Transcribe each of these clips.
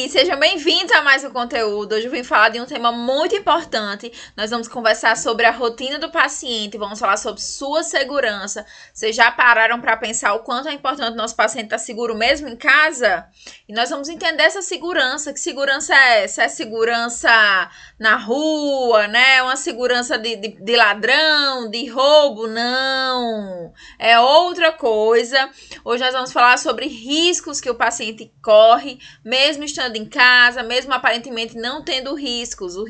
Oi, sejam bem-vindos a mais um conteúdo. Hoje eu vim falar de um tema muito importante. Nós vamos conversar sobre a rotina do paciente, vamos falar sobre sua segurança. Vocês já pararam para pensar o quanto é importante o nosso paciente estar seguro mesmo em casa? E nós vamos entender essa segurança. Que segurança é essa? É segurança na rua, né? Uma segurança de ladrão, de roubo? Não. É outra coisa. Hoje nós vamos falar sobre riscos que o paciente corre, mesmo estando em casa, mesmo aparentemente não tendo riscos, o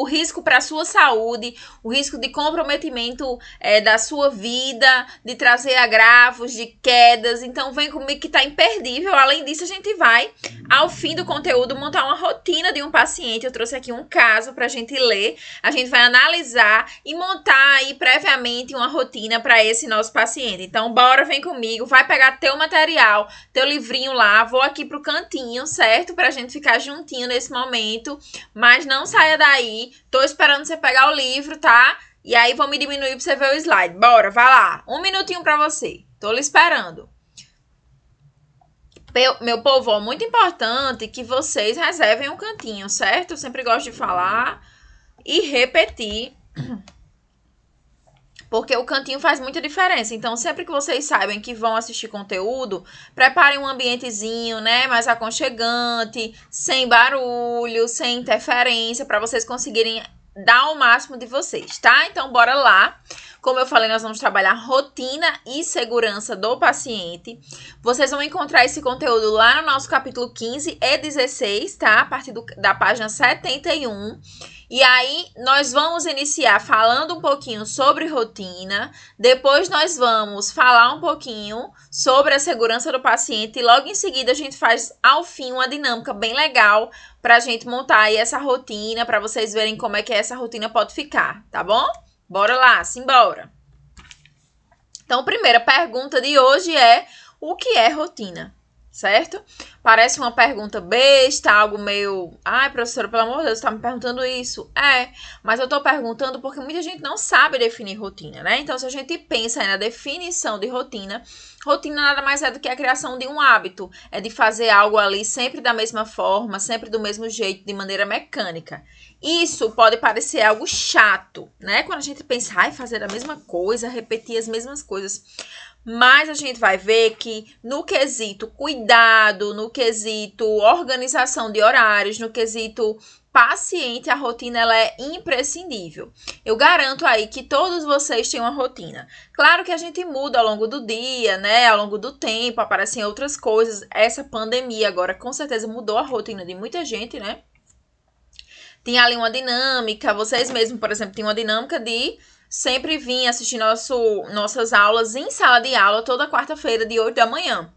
risco para a sua saúde, o risco de comprometimento da sua vida, de trazer agravos, de quedas. Então vem comigo que tá imperdível. Além disso, a gente vai, ao fim do conteúdo, montar uma rotina de um paciente. Eu trouxe aqui um caso pra gente ler, a gente vai analisar e montar aí previamente uma rotina para esse nosso paciente. Então bora, vem comigo, vai pegar teu material, teu livrinho lá, vou aqui pro cantinho, certo? Pra gente ficar juntinho nesse momento, mas não saia daí, tô esperando você pegar o livro, tá? E aí vou me diminuir pra você ver o slide. Bora, vai lá, 1 minutinho pra você, tô lhe esperando. Meu povo, ó, muito importante que vocês reservem um cantinho, certo? Eu sempre gosto de falar e repetir, porque o cantinho faz muita diferença. Então, sempre que vocês saibam que vão assistir conteúdo, preparem um ambientezinho, né, mais aconchegante, sem barulho, sem interferência, para vocês conseguirem dar o máximo de vocês, tá? Então, bora lá. Como eu falei, nós vamos trabalhar rotina e segurança do paciente. Vocês vão encontrar esse conteúdo lá no nosso capítulo 15 e 16, tá? A partir da página 71. E aí, nós vamos iniciar falando um pouquinho sobre rotina, depois nós vamos falar um pouquinho sobre a segurança do paciente e logo em seguida a gente faz, ao fim, uma dinâmica bem legal pra gente montar aí essa rotina, pra vocês verem como é que essa rotina pode ficar, tá bom? Bora lá, simbora! Então, a primeira pergunta de hoje é: o que é rotina? Certo? Parece uma pergunta besta, algo meio... Ai, professora, pelo amor de Deus, você tá me perguntando isso? Mas eu tô perguntando porque muita gente não sabe definir rotina, né? Então, se a gente pensa na definição de rotina, rotina nada mais é do que a criação de um hábito. É de fazer algo ali sempre da mesma forma, sempre do mesmo jeito, de maneira mecânica. Isso pode parecer algo chato, né? Quando a gente pensa, fazer a mesma coisa, repetir as mesmas coisas. Mas a gente vai ver que no quesito cuidado, no quesito organização de horários, no quesito paciente, a rotina ela é imprescindível. Eu garanto aí que todos vocês têm uma rotina. Claro que a gente muda ao longo do dia, né? Ao longo do tempo, aparecem outras coisas. Essa pandemia agora com certeza mudou a rotina de muita gente, né? Tem ali uma dinâmica, vocês mesmos, por exemplo, tem uma dinâmica de sempre vir assistir nossas aulas em sala de aula toda quarta-feira de 8 da manhã,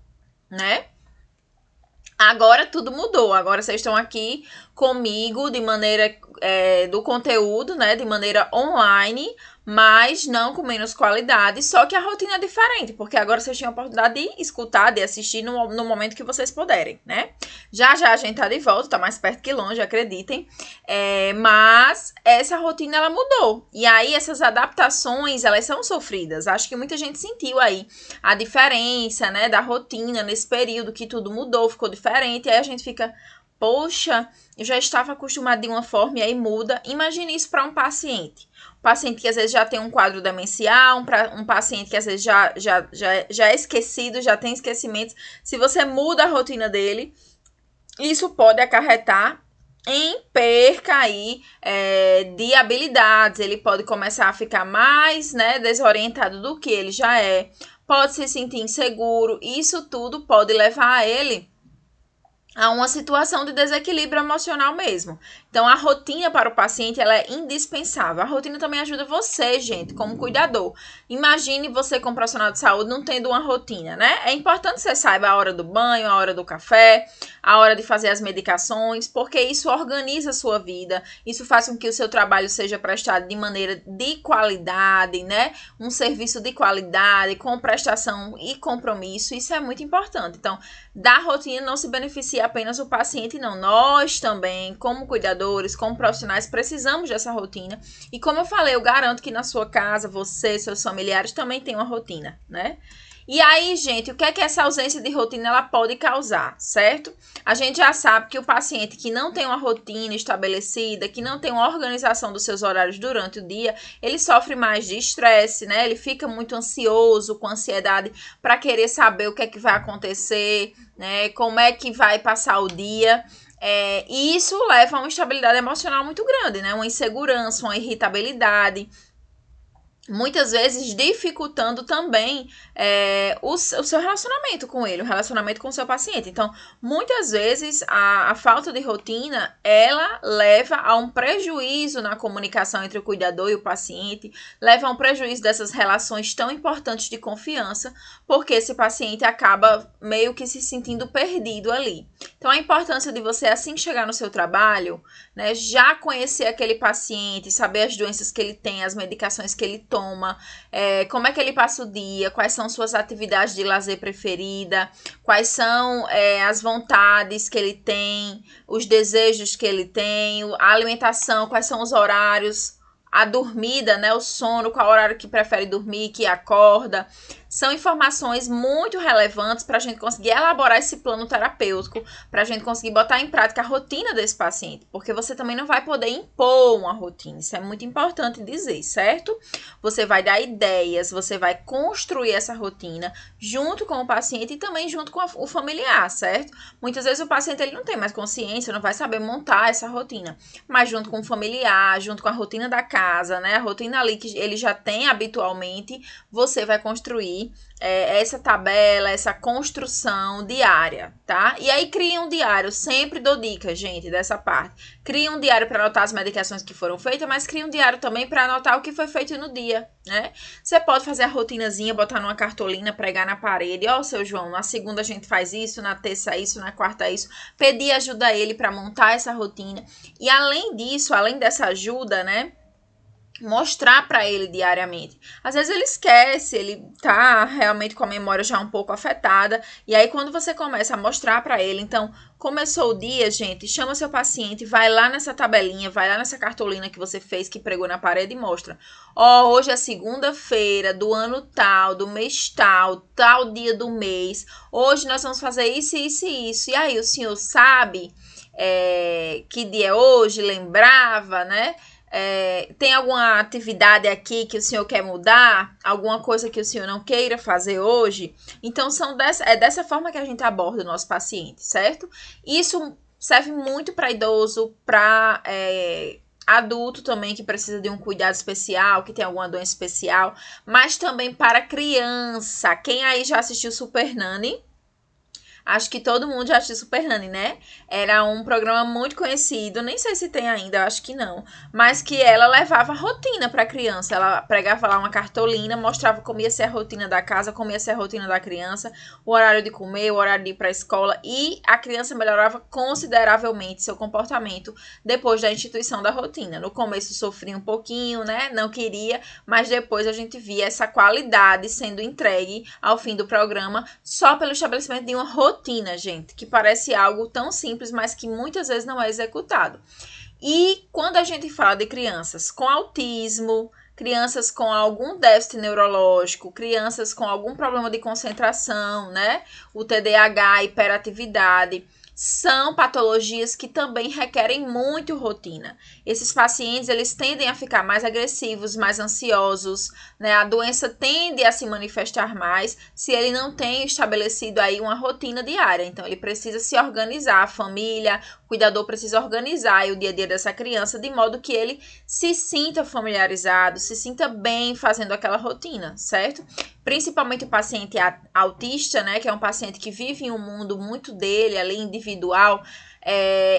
né? Agora tudo mudou, agora vocês estão aqui comigo de maneira do conteúdo, né? De maneira online, mas não com menos qualidade, só que a rotina é diferente, porque agora vocês têm a oportunidade de escutar, de assistir no momento que vocês puderem, né? Já a gente tá de volta, tá mais perto que longe, acreditem, mas essa rotina ela mudou, e aí essas adaptações, elas são sofridas. Acho que muita gente sentiu aí a diferença, né, da rotina nesse período que tudo mudou, ficou diferente, e aí a gente fica... Poxa, eu já estava acostumada de uma forma e aí muda. Imagine isso para um paciente. Um paciente que às vezes já tem um quadro demencial, um paciente que às vezes já é esquecido, já tem esquecimentos. Se você muda a rotina dele, isso pode acarretar em perca aí de habilidades. Ele pode começar a ficar mais, né, desorientado do que ele já é. Pode se sentir inseguro. Isso tudo pode levar a ele a uma situação de desequilíbrio emocional mesmo. Então, a rotina para o paciente, ela é indispensável. A rotina também ajuda você, gente, como cuidador. Imagine você como profissional de saúde não tendo uma rotina, né? É importante que você saiba a hora do banho, a hora do café, a hora de fazer as medicações, porque isso organiza a sua vida, isso faz com que o seu trabalho seja prestado de maneira de qualidade, né? Um serviço de qualidade, com prestação e compromisso, isso é muito importante. Então, da rotina não se beneficia apenas o paciente, não. Nós também, como cuidadores, como profissionais, precisamos dessa rotina. E como eu falei, eu garanto que na sua casa, você, seus familiares também têm uma rotina, né? E aí, gente, o que é que essa ausência de rotina ela pode causar, certo? A gente já sabe que o paciente que não tem uma rotina estabelecida, que não tem uma organização dos seus horários durante o dia, ele sofre mais de estresse, né? Ele fica muito ansioso, com ansiedade para querer saber o que é que vai acontecer, né? Como é que vai passar o dia. E isso leva a uma instabilidade emocional muito grande, né? Uma insegurança, uma irritabilidade. Muitas vezes dificultando também o seu relacionamento com ele, o relacionamento com o seu paciente. Então, muitas vezes a falta de rotina, ela leva a um prejuízo na comunicação entre o cuidador e o paciente, leva a um prejuízo dessas relações tão importantes de confiança, porque esse paciente acaba meio que se sentindo perdido ali. Então, a importância de você, assim que chegar no seu trabalho, né, já conhecer aquele paciente, saber as doenças que ele tem, as medicações que ele toma, como é que ele passa o dia, quais são suas atividades de lazer preferida, quais são as vontades que ele tem, os desejos que ele tem, a alimentação, quais são os horários, a dormida, né, o sono, qual horário que prefere dormir, que acorda. São informações muito relevantes para a gente conseguir elaborar esse plano terapêutico, para a gente conseguir botar em prática a rotina desse paciente, porque você também não vai poder impor uma rotina, isso é muito importante dizer, certo? Você vai dar ideias, você vai construir essa rotina junto com o paciente e também junto com o familiar, certo? Muitas vezes o paciente ele não tem mais consciência, não vai saber montar essa rotina, mas junto com o familiar, junto com a rotina da casa, né? A rotina ali que ele já tem habitualmente, você vai construir essa tabela, essa construção diária, tá? E aí cria um diário, sempre dou dicas, gente, dessa parte. Cria um diário para anotar as medicações que foram feitas, mas cria um diário também para anotar o que foi feito no dia, né? Você pode fazer a rotinazinha, botar numa cartolina, pregar na parede. Ó, seu João, na segunda a gente faz isso, na terça isso, na quarta isso. Pedir ajuda a ele para montar essa rotina. E além disso, além dessa ajuda, né? Mostrar para ele diariamente. Às vezes ele esquece, ele tá realmente com a memória já um pouco afetada, e aí quando você começa a mostrar para ele, então, começou o dia, gente, chama seu paciente, vai lá nessa tabelinha, vai lá nessa cartolina que você fez, que pregou na parede e mostra. Ó, hoje é segunda-feira do ano tal, do mês tal, tal dia do mês, hoje nós vamos fazer isso, isso e isso. E aí o senhor sabe que dia é hoje, lembrava, né? Tem alguma atividade aqui que o senhor quer mudar? Alguma coisa que o senhor não queira fazer hoje? Então, é dessa forma que a gente aborda o nosso paciente, certo? Isso serve muito para idoso, para adulto também que precisa de um cuidado especial, que tem alguma doença especial, mas também para criança. Quem aí já assistiu Super Nanny? Acho que todo mundo já assistiu Super Nanny, né? Era um programa muito conhecido, nem sei se tem ainda, acho que não. Mas que ela levava rotina para a criança. Ela pregava lá uma cartolina, mostrava como ia ser a rotina da casa, como ia ser a rotina da criança, o horário de comer, o horário de ir para a escola. E a criança melhorava consideravelmente seu comportamento depois da instituição da rotina. No começo sofria um pouquinho, né? Não queria, mas depois a gente via essa qualidade sendo entregue ao fim do programa só pelo estabelecimento de uma rotina, gente, que parece algo tão simples, mas que muitas vezes não é executado. E quando a gente fala de crianças com autismo, crianças com algum déficit neurológico, crianças com algum problema de concentração, né? O TDAH, hiperatividade, são patologias que também requerem muito rotina. Esses pacientes, eles tendem a ficar mais agressivos, mais ansiosos, né? A doença tende a se manifestar mais se ele não tem estabelecido aí uma rotina diária. Então, ele precisa se organizar, a família, o cuidador precisa organizar aí o dia a dia dessa criança de modo que ele se sinta familiarizado, se sinta bem fazendo aquela rotina, certo? Principalmente o paciente autista, né, que é um paciente que vive em um mundo muito dele, ali individual,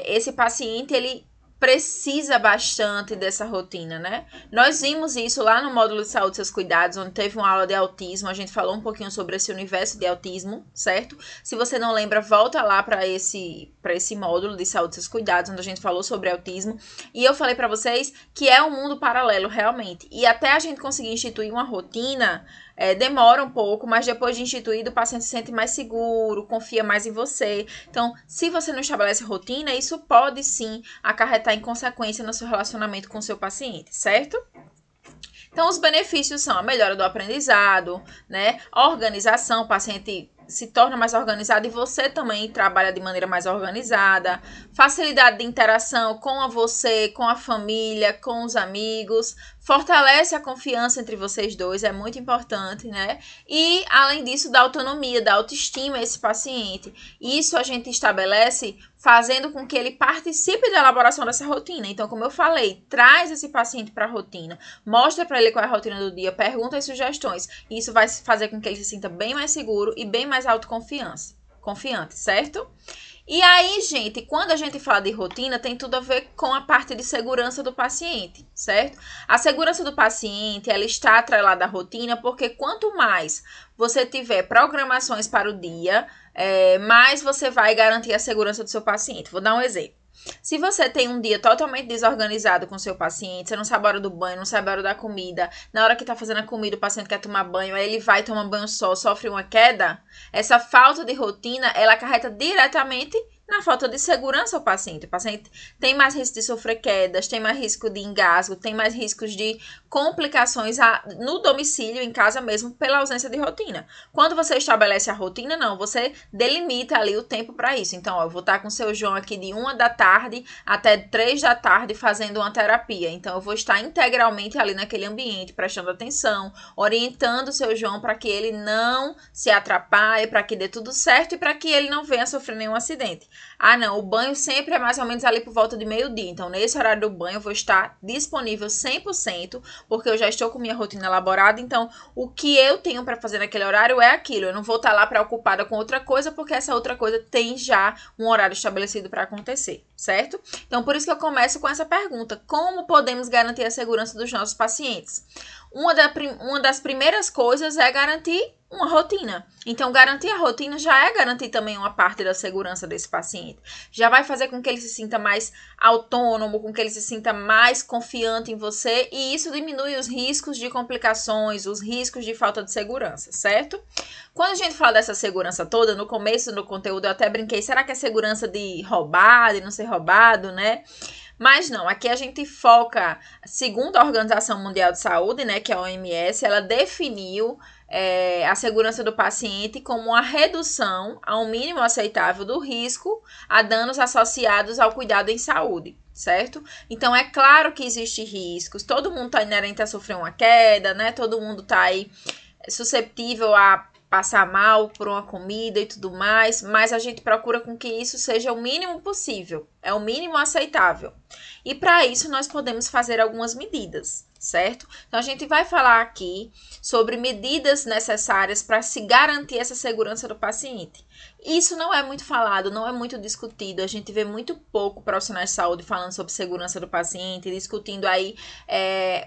esse paciente, ele precisa bastante dessa rotina, né? Nós vimos isso lá no módulo de saúde e seus cuidados, onde teve uma aula de autismo, a gente falou um pouquinho sobre esse universo de autismo, certo? Se você não lembra, volta lá para esse módulo de saúde e seus cuidados, onde a gente falou sobre autismo, e eu falei para vocês que é um mundo paralelo, realmente, e até a gente conseguir instituir uma rotina, demora um pouco, mas depois de instituído, o paciente se sente mais seguro, confia mais em você. Então, se você não estabelece rotina, isso pode sim acarretar em consequência no seu relacionamento com o seu paciente, certo? Então, os benefícios são a melhora do aprendizado, né? Organização, o paciente se torna mais organizado e você também trabalha de maneira mais organizada. Facilidade de interação com você, com a família, com os amigos. Fortalece a confiança entre vocês dois, é muito importante, né? E, além disso, dá autonomia, dá autoestima a esse paciente. Isso a gente estabelece fazendo com que ele participe da elaboração dessa rotina. Então, como eu falei, traz esse paciente para a rotina, mostra para ele qual é a rotina do dia, pergunta as sugestões. E isso vai fazer com que ele se sinta bem mais seguro e bem mais confiante, certo? E aí, gente, quando a gente fala de rotina, tem tudo a ver com a parte de segurança do paciente, certo? A segurança do paciente, ela está atrelada à rotina, porque quanto mais você tiver programações para o dia, mais você vai garantir a segurança do seu paciente. Vou dar um exemplo. Se você tem um dia totalmente desorganizado com o seu paciente, você não sabe a hora do banho, não sabe a hora da comida, na hora que tá fazendo a comida o paciente quer tomar banho, aí ele vai tomar banho só, sofre uma queda, essa falta de rotina, ela acarreta diretamente na falta de segurança ao paciente. O paciente tem mais risco de sofrer quedas, tem mais risco de engasgo, tem mais riscos de complicações no domicílio, em casa mesmo, pela ausência de rotina. Quando você estabelece a rotina, não, você delimita ali o tempo para isso. Então, ó, eu vou estar com o seu João aqui de 1 da tarde até 3 da tarde fazendo uma terapia. Então, eu vou estar integralmente ali naquele ambiente, prestando atenção, orientando o seu João para que ele não se atrapalhe, para que dê tudo certo e para que ele não venha sofrer nenhum acidente. Ah, não, o banho sempre é mais ou menos ali por volta de meio-dia. Então, nesse horário do banho, eu vou estar disponível 100%, porque eu já estou com minha rotina elaborada. Então, o que eu tenho para fazer naquele horário é aquilo. Eu não vou estar lá preocupada com outra coisa, porque essa outra coisa tem já um horário estabelecido para acontecer, certo? Então, por isso que eu começo com essa pergunta. Como podemos garantir a segurança dos nossos pacientes? Uma das primeiras coisas é garantir uma rotina. Então, garantir a rotina já é garantir também uma parte da segurança desse paciente. Já vai fazer com que ele se sinta mais autônomo, com que ele se sinta mais confiante em você, e isso diminui os riscos de complicações, os riscos de falta de segurança, certo? Quando a gente fala dessa segurança toda, no começo do conteúdo eu até brinquei, será que é segurança de roubar, de não ser roubado, né? Mas não, aqui a gente foca, segundo a Organização Mundial de Saúde, né, que é a OMS, ela definiu a segurança do paciente como a redução ao mínimo aceitável do risco a danos associados ao cuidado em saúde, certo? Então, é claro que existem riscos, todo mundo está inerente a sofrer uma queda, né? Todo mundo está aí susceptível a passar mal por uma comida e tudo mais, mas a gente procura com que isso seja o mínimo possível, é o mínimo aceitável. E para isso nós podemos fazer algumas medidas, certo? Então a gente vai falar aqui sobre medidas necessárias para se garantir essa segurança do paciente. Isso não é muito falado, não é muito discutido, a gente vê muito pouco profissionais de saúde falando sobre segurança do paciente, discutindo aí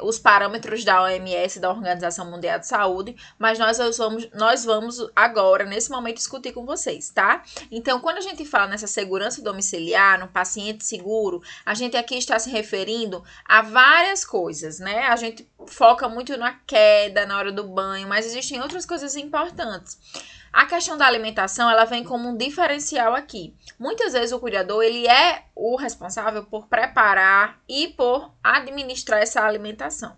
os parâmetros da OMS, da Organização Mundial de Saúde, mas nós vamos agora, nesse momento, discutir com vocês, tá? Então, quando a gente fala nessa segurança domiciliar, no paciente seguro, a gente aqui está se referindo a várias coisas, né? A gente foca muito na queda, na hora do banho, mas existem outras coisas importantes. A questão da alimentação, ela vem como um diferencial aqui. Muitas vezes o cuidador, ele é o responsável por preparar e por administrar essa alimentação.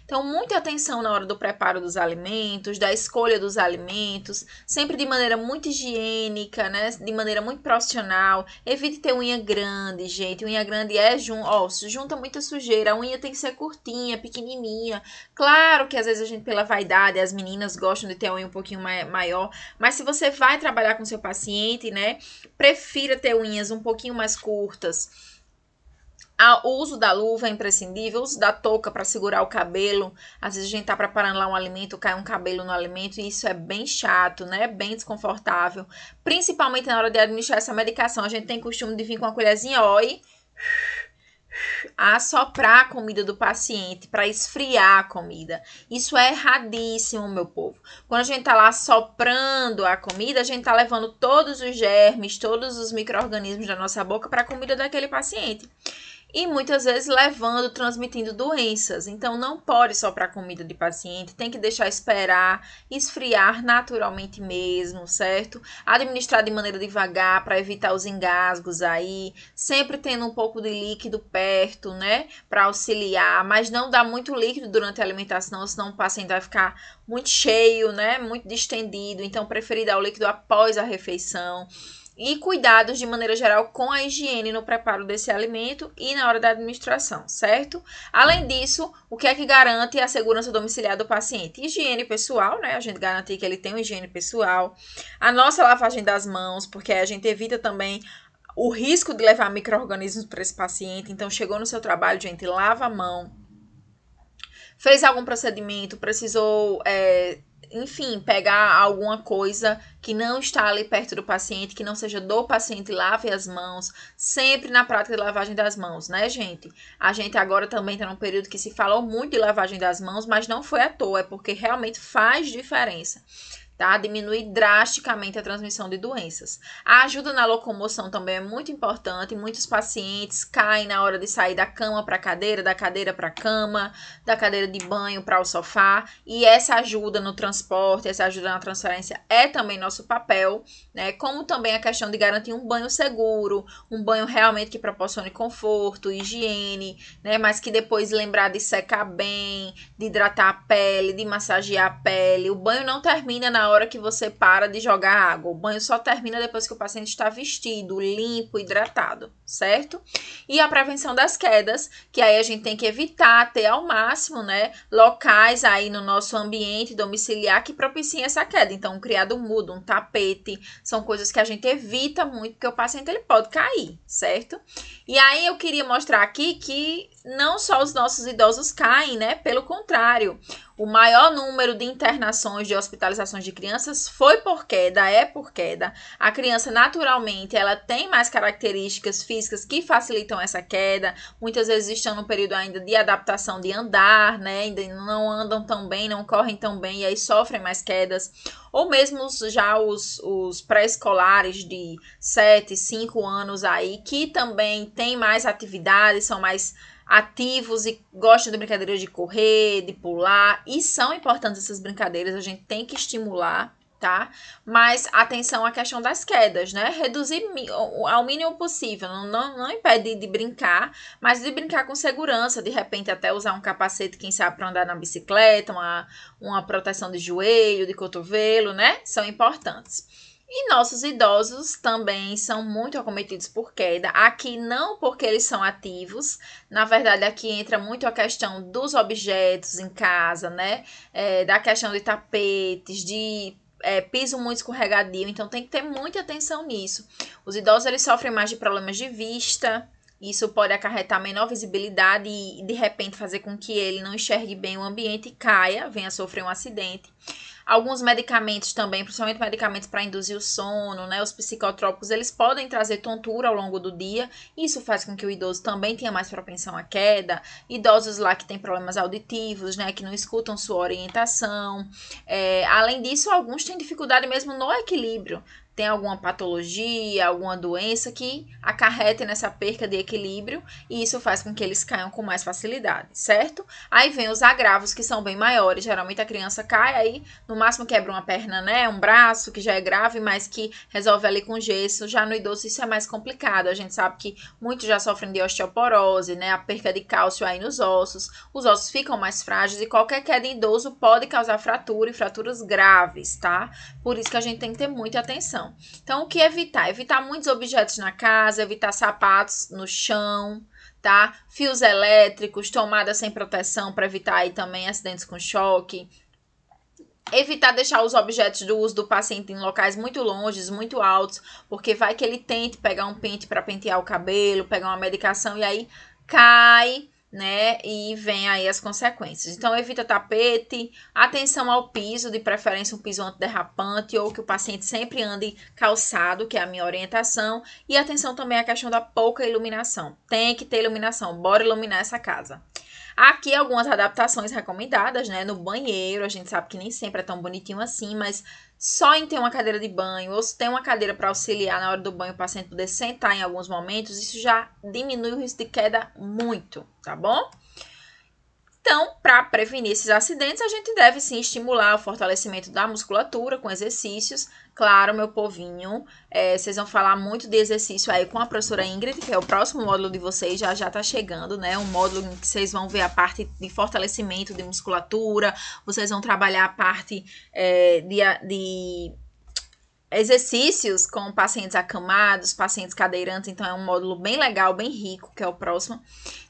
Então, muita atenção na hora do preparo dos alimentos, da escolha dos alimentos, sempre de maneira muito higiênica, né? De maneira muito profissional. Evite ter unha grande, gente. Unha grande junta muita sujeira. A unha tem que ser curtinha, pequenininha. Claro que às vezes a gente, pela vaidade, as meninas gostam de ter a unha um pouquinho maior. Mas se você vai trabalhar com seu paciente, né? Prefira ter unhas um pouquinho mais curtas. O uso da luva é imprescindível, o uso da touca para segurar o cabelo. Às vezes a gente tá preparando lá um alimento, cai um cabelo no alimento e isso é bem chato, né? Bem desconfortável. Principalmente na hora de administrar essa medicação. A gente tem costume de vir com uma colherzinha, ó, e assoprar a comida do paciente para esfriar a comida. Isso é erradíssimo, meu povo. Quando a gente tá lá soprando a comida, a gente tá levando todos os germes, todos os micro-organismos da nossa boca para a comida daquele paciente. e muitas vezes levando, transmitindo doenças. Então, não pode soprar comida de paciente, tem que deixar esperar, esfriar naturalmente mesmo, certo? Administrar de maneira devagar para evitar os engasgos aí, sempre tendo um pouco de líquido perto, né, para auxiliar, mas não dar muito líquido durante a alimentação, senão o paciente vai ficar muito cheio, né, muito distendido. Então, preferir dar o líquido após a refeição. E cuidados de maneira geral com a higiene no preparo desse alimento e na hora da administração, certo? Além disso, o que é que garante a segurança domiciliar do paciente? Higiene pessoal, né? A gente garantir que ele tem uma higiene pessoal. A nossa lavagem das mãos, porque a gente evita também o risco de levar micro-organismos para esse paciente. Então, chegou no seu trabalho, gente, lava a mão. Fez algum procedimento, precisou enfim, pegar alguma coisa que não está ali perto do paciente, que não seja do paciente, lave as mãos, sempre na prática de lavagem das mãos, né, gente? A gente agora também está num período que se falou muito de lavagem das mãos, mas não foi à toa, é porque realmente faz diferença. Tá? Diminui drasticamente a transmissão de doenças. A ajuda na locomoção também é muito importante. Muitos pacientes caem na hora de sair da cama para a cadeira, da cadeira para a cama, da cadeira de banho para o sofá. E essa ajuda no transporte, essa ajuda na transferência é também nosso papel, né? Como também a questão de garantir um banho seguro, um banho realmente que proporcione conforto, higiene, né? Mas que depois lembrar de secar bem, de hidratar a pele, de massagear a pele. O banho não termina na hora que você para de jogar água. O banho só termina depois que o paciente está vestido, limpo, hidratado, certo? E a prevenção das quedas, que aí a gente tem que evitar ter ao máximo, né, locais aí no nosso ambiente domiciliar que propiciem essa queda. Então, um criado mudo, um tapete, são coisas que a gente evita muito, porque o paciente ele pode cair, certo? E aí eu queria mostrar aqui que não só os nossos idosos caem, né? Pelo contrário, o maior número de internações, de hospitalizações de crianças foi por queda, é por queda. A criança, naturalmente, ela tem mais características físicas que facilitam essa queda. Muitas vezes estão no período ainda de adaptação de andar, né? Ainda não andam tão bem, não correm tão bem e aí sofrem mais quedas. Ou mesmo já os pré-escolares de 7, 5 anos aí, que também têm mais atividades, são mais ativos e gostam de brincadeiras de correr, de pular, e são importantes essas brincadeiras, a gente tem que estimular, tá? Mas atenção à questão das quedas, né? Reduzir ao mínimo possível, não impede de brincar, mas de brincar com segurança, de repente até usar um capacete, quem sabe, para andar na bicicleta, uma proteção de joelho, de cotovelo, né? São importantes. E nossos idosos também são muito acometidos por queda. Aqui não porque eles são ativos. Na verdade, aqui entra muito a questão dos objetos em casa, né? Da questão de tapetes, de piso muito escorregadio. Então, tem que ter muita atenção nisso. Os idosos, eles sofrem mais de problemas de vista. Isso pode acarretar menor visibilidade e, de repente, fazer com que ele não enxergue bem o ambiente e caia, venha a sofrer um acidente. Alguns medicamentos também, principalmente medicamentos para induzir o sono, né? Os psicotrópicos, eles podem trazer tontura ao longo do dia. Isso faz com que o idoso também tenha mais propensão à queda. Idosos lá que têm problemas auditivos, né? Que não escutam sua orientação. Além disso, alguns têm dificuldade mesmo no equilíbrio. Tem alguma patologia, alguma doença que acarrete nessa perca de equilíbrio e isso faz com que eles caiam com mais facilidade, certo? Aí vem os agravos que são bem maiores, geralmente a criança cai, aí no máximo quebra uma perna, né, um braço que já é grave, mas que resolve ali com gesso. Já no idoso isso é mais complicado, a gente sabe que muitos já sofrem de osteoporose, né, a perca de cálcio aí nos ossos, os ossos ficam mais frágeis e qualquer queda em idoso pode causar fratura e fraturas graves, tá? Por isso que a gente tem que ter muita atenção. Então, o que evitar? Evitar muitos objetos na casa, evitar sapatos no chão, tá? Fios elétricos, tomada sem proteção para evitar aí também acidentes com choque. Evitar deixar os objetos do uso do paciente em locais muito longes, muito altos, porque vai que ele tente pegar um pente para pentear o cabelo, pegar uma medicação e aí cai, né? E vem aí as consequências. Então, evita tapete, atenção ao piso, de preferência um piso antiderrapante ou que o paciente sempre ande calçado, que é a minha orientação. E atenção também à questão da pouca iluminação. Tem que ter iluminação, bora iluminar essa casa. Aqui algumas adaptações recomendadas, né? No banheiro, a gente sabe que nem sempre é tão bonitinho assim, mas só em ter uma cadeira de banho ou se tem uma cadeira para auxiliar na hora do banho o paciente poder sentar em alguns momentos, isso já diminui o risco de queda muito, tá bom? Então, para prevenir esses acidentes, a gente deve sim estimular o fortalecimento da musculatura com exercícios. Claro, meu povinho, vocês vão falar muito de exercício aí com a professora Ingrid, que é o próximo módulo de vocês, já tá chegando, né? Um módulo em que vocês vão ver a parte de fortalecimento de musculatura, vocês vão trabalhar a parte de exercícios com pacientes acamados, pacientes cadeirantes, então é um módulo bem legal, bem rico, que é o próximo.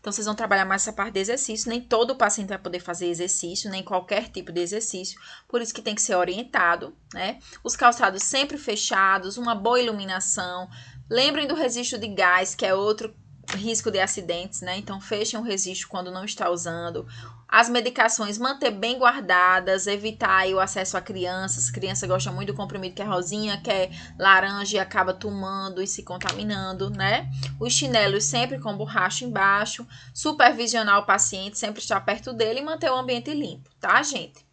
Então, vocês vão trabalhar mais essa parte de exercício. Nem todo paciente vai poder fazer exercício, nem qualquer tipo de exercício, por isso que tem que ser orientado, né? Os calçados sempre fechados, uma boa iluminação. Lembrem do registro de gás, que é outro risco de acidentes, né? Então, fechem o registro quando não está usando. As medicações, manter bem guardadas, evitar aí o acesso a crianças. Criança gosta muito do comprimido que é rosinha, que é laranja e acaba tomando e se contaminando, né? Os chinelos sempre com borracha embaixo. Supervisionar o paciente, sempre estar perto dele e manter o ambiente limpo, tá, gente?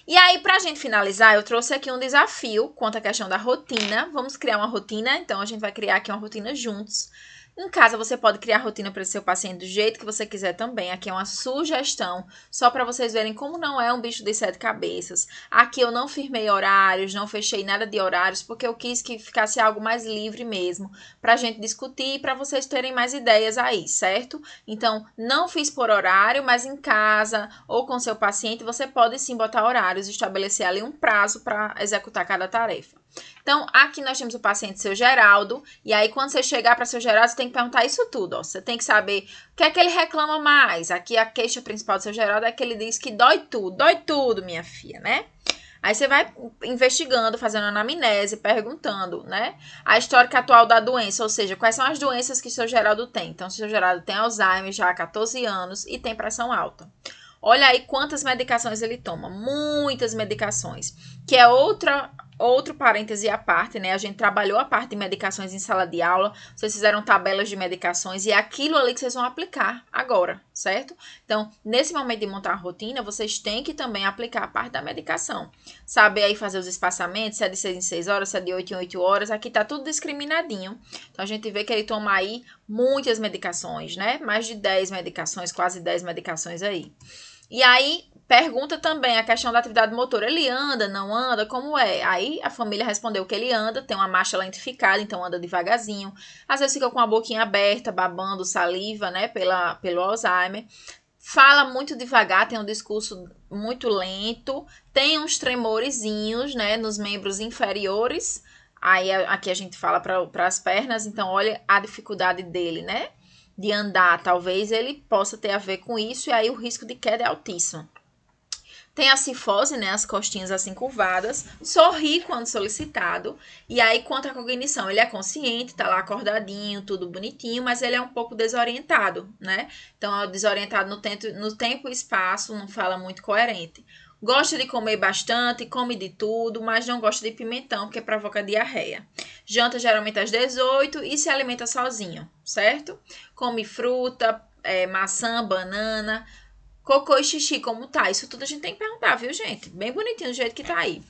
E aí, pra gente finalizar, eu trouxe aqui um desafio quanto à questão da rotina. Vamos criar uma rotina, então a gente vai criar aqui uma rotina juntos. Em casa, você pode criar rotina para o seu paciente do jeito que você quiser também. Aqui é uma sugestão, só para vocês verem como não é um bicho de 7 cabeças. Aqui eu não firmei horários, não fechei nada de horários, porque eu quis que ficasse algo mais livre mesmo, para a gente discutir e para vocês terem mais ideias aí, certo? Então, não fiz por horário, mas em casa ou com seu paciente, você pode sim botar horários, estabelecer ali um prazo para executar cada tarefa. Então, aqui nós temos o paciente seu Geraldo, e aí quando você chegar para seu Geraldo, você tem que perguntar isso tudo, ó. Você tem que saber o que é que ele reclama mais. Aqui a queixa principal do seu Geraldo é que ele diz que dói tudo, minha filha, né? Aí você vai investigando, fazendo anamnese, perguntando, né? A histórica atual da doença, ou seja, quais são as doenças que o seu Geraldo tem. Então, o seu Geraldo tem Alzheimer já há 14 anos e tem pressão alta. Olha aí quantas medicações ele toma, muitas medicações, que é outro parêntese à parte, né? A gente trabalhou a parte de medicações em sala de aula, vocês fizeram tabelas de medicações e é aquilo ali que vocês vão aplicar agora, certo? Então, nesse momento de montar a rotina, vocês têm que também aplicar a parte da medicação. Saber aí fazer os espaçamentos, se é de 6 em 6 horas, se é de 8 em 8 horas, aqui tá tudo discriminadinho. Então, a gente vê que ele toma aí muitas medicações, né? Mais de 10 medicações, quase 10 medicações aí. E aí, pergunta também a questão da atividade motora. Ele anda, não anda? Como é? Aí a família respondeu que ele anda, tem uma marcha lentificada, então anda devagarzinho. Às vezes fica com a boquinha aberta, babando saliva, né, pelo Alzheimer. Fala muito devagar, tem um discurso muito lento, tem uns tremorezinhos, né, nos membros inferiores. Aí aqui a gente fala para as pernas, então olha a dificuldade dele, né? De andar, talvez ele possa ter a ver com isso, e aí o risco de queda é altíssimo. Tem a cifose, né, as costinhas assim curvadas, sorri quando solicitado, e aí quanto à cognição, ele é consciente, tá lá acordadinho, tudo bonitinho, mas ele é um pouco desorientado, né? Então, é desorientado no tempo e espaço, não fala muito coerente. Gosta de comer bastante, come de tudo, mas não gosta de pimentão, porque provoca diarreia. Janta geralmente às 18 e se alimenta sozinho, certo? Come fruta, maçã, banana, cocô e xixi, como tá? Isso tudo a gente tem que perguntar, viu, gente? Bem bonitinho do jeito que tá aí.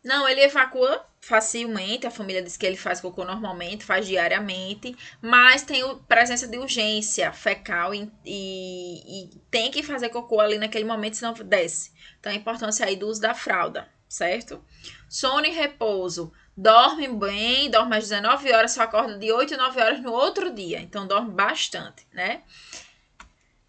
Não, ele evacua facilmente, a família diz que ele faz cocô normalmente, faz diariamente, mas tem presença de urgência fecal e tem que fazer cocô ali naquele momento, senão desce. Então, a importância aí do uso da fralda, certo? Sono e repouso. Dorme bem, dorme às 19 horas, só acorda de 8 a 9 horas no outro dia. Então, dorme bastante, né?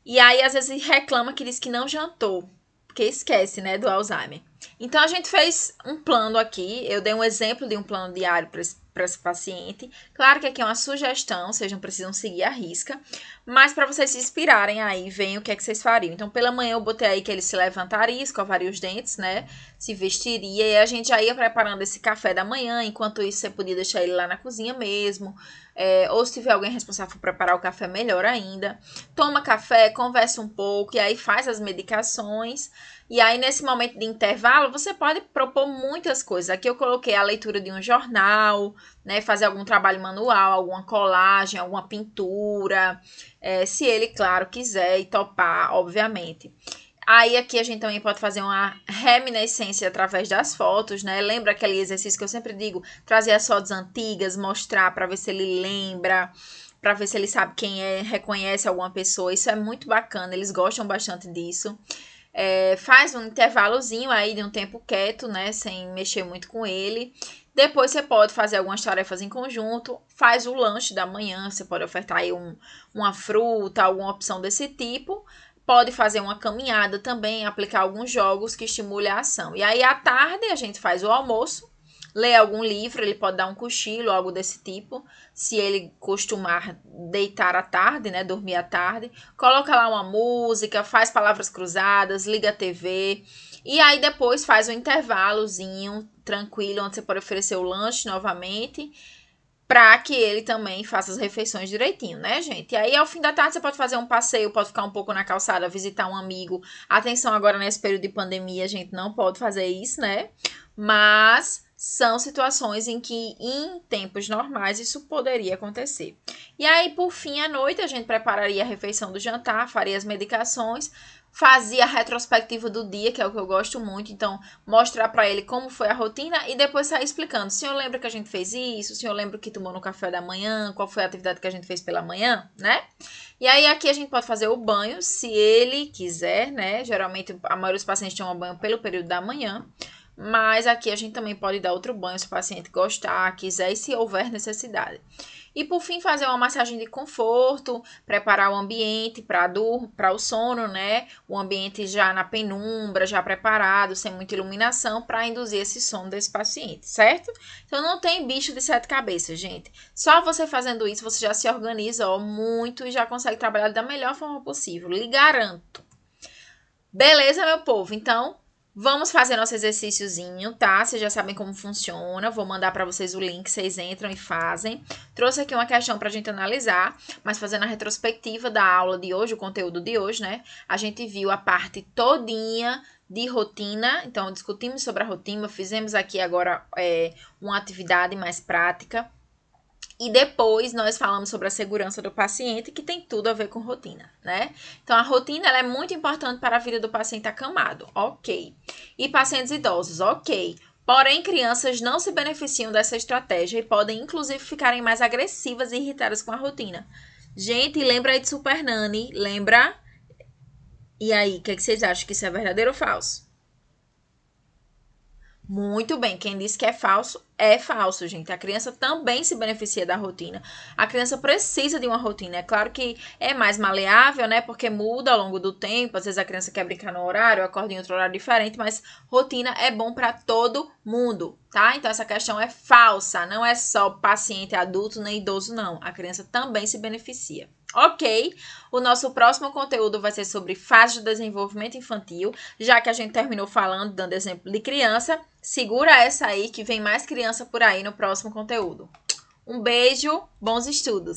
E aí, às vezes, reclama que diz que não jantou, porque esquece, né, do Alzheimer. Então, a gente fez um plano aqui, eu dei um exemplo de um plano diário para esse paciente. Claro que aqui é uma sugestão, vocês não precisam seguir a risca, mas para vocês se inspirarem aí, veem o que é que vocês fariam. Então, pela manhã eu botei aí que ele se levantaria, escovaria os dentes, né, se vestiria, e a gente já ia preparando esse café da manhã, enquanto isso você podia deixar ele lá na cozinha mesmo, ou se tiver alguém responsável por preparar o café, melhor ainda. Toma café, conversa um pouco e aí faz as medicações. E aí, nesse momento de intervalo, você pode propor muitas coisas. Aqui eu coloquei a leitura de um jornal, né? Fazer algum trabalho manual, alguma colagem, alguma pintura. Se ele, claro, quiser e topar, obviamente. Aí aqui a gente também pode fazer uma reminiscência através das fotos, né? Lembra aquele exercício que eu sempre digo? Trazer as fotos antigas, mostrar para ver se ele lembra, para ver se ele sabe quem é, reconhece alguma pessoa. Isso é muito bacana, eles gostam bastante disso. Faz um intervalozinho aí de um tempo quieto, né? Sem mexer muito com ele. Depois você pode fazer algumas tarefas em conjunto. Faz o lanche da manhã. Você pode ofertar aí uma fruta, alguma opção desse tipo. Pode fazer uma caminhada também, aplicar alguns jogos que estimulem a ação. E aí, à tarde, a gente faz o almoço, lê algum livro, ele pode dar um cochilo, algo desse tipo. Se ele costumar deitar à tarde, né, dormir à tarde. Coloca lá uma música, faz palavras cruzadas, liga a TV. E aí, depois faz um intervalozinho tranquilo, onde você pode oferecer o lanche novamente, para que ele também faça as refeições direitinho, né, gente? E aí, ao fim da tarde, você pode fazer um passeio, pode ficar um pouco na calçada, visitar um amigo. Atenção, agora nesse período de pandemia, a gente não pode fazer isso, né? Mas são situações em que, em tempos normais, isso poderia acontecer. E aí, por fim, à noite, a gente prepararia a refeição do jantar, faria as medicações, fazia a retrospectiva do dia, que é o que eu gosto muito. Então, mostrar para ele como foi a rotina e depois sair explicando. O senhor lembra que a gente fez isso? O senhor lembra que tomou no café da manhã? Qual foi a atividade que a gente fez pela manhã, né? E aí, aqui a gente pode fazer o banho, se ele quiser, né? Geralmente, a maioria dos pacientes tomam banho pelo período da manhã. Mas aqui a gente também pode dar outro banho se o paciente gostar, quiser e se houver necessidade. E por fim, fazer uma massagem de conforto, preparar o ambiente para o sono, né? O ambiente já na penumbra, já preparado, sem muita iluminação, para induzir esse sono desse paciente, certo? Então não tem bicho de sete cabeças, gente. Só você fazendo isso, você já se organiza muito e já consegue trabalhar da melhor forma possível, lhe garanto. Beleza, meu povo? Então, vamos fazer nosso exercíciozinho, tá? Vocês já sabem como funciona. Vou mandar para vocês o link, vocês entram e fazem. Trouxe aqui uma questão pra gente analisar, mas fazendo a retrospectiva da aula de hoje, o conteúdo de hoje, né? A gente viu a parte todinha de rotina. Então, discutimos sobre a rotina, fizemos aqui agora uma atividade mais prática. E depois nós falamos sobre a segurança do paciente, que tem tudo a ver com rotina, né? Então, a rotina ela é muito importante para a vida do paciente acamado, ok. E pacientes idosos, ok. Porém, crianças não se beneficiam dessa estratégia e podem, inclusive, ficarem mais agressivas e irritadas com a rotina. Gente, lembra aí de Super Nanny? Lembra? E aí, o que vocês acham? Que isso é verdadeiro ou falso? Muito bem, quem disse que é falso, gente. A criança também se beneficia da rotina. A criança precisa de uma rotina. É claro que é mais maleável, né? Porque muda ao longo do tempo. Às vezes a criança quer brincar no horário, acorda em outro horário diferente, mas rotina é bom para todo mundo, tá? Então essa questão é falsa. Não é só paciente adulto nem idoso, não. A criança também se beneficia. Ok, o nosso próximo conteúdo vai ser sobre fase de desenvolvimento infantil, já que a gente terminou falando, dando exemplo de criança, segura essa aí que vem mais criança por aí no próximo conteúdo. Um beijo, bons estudos!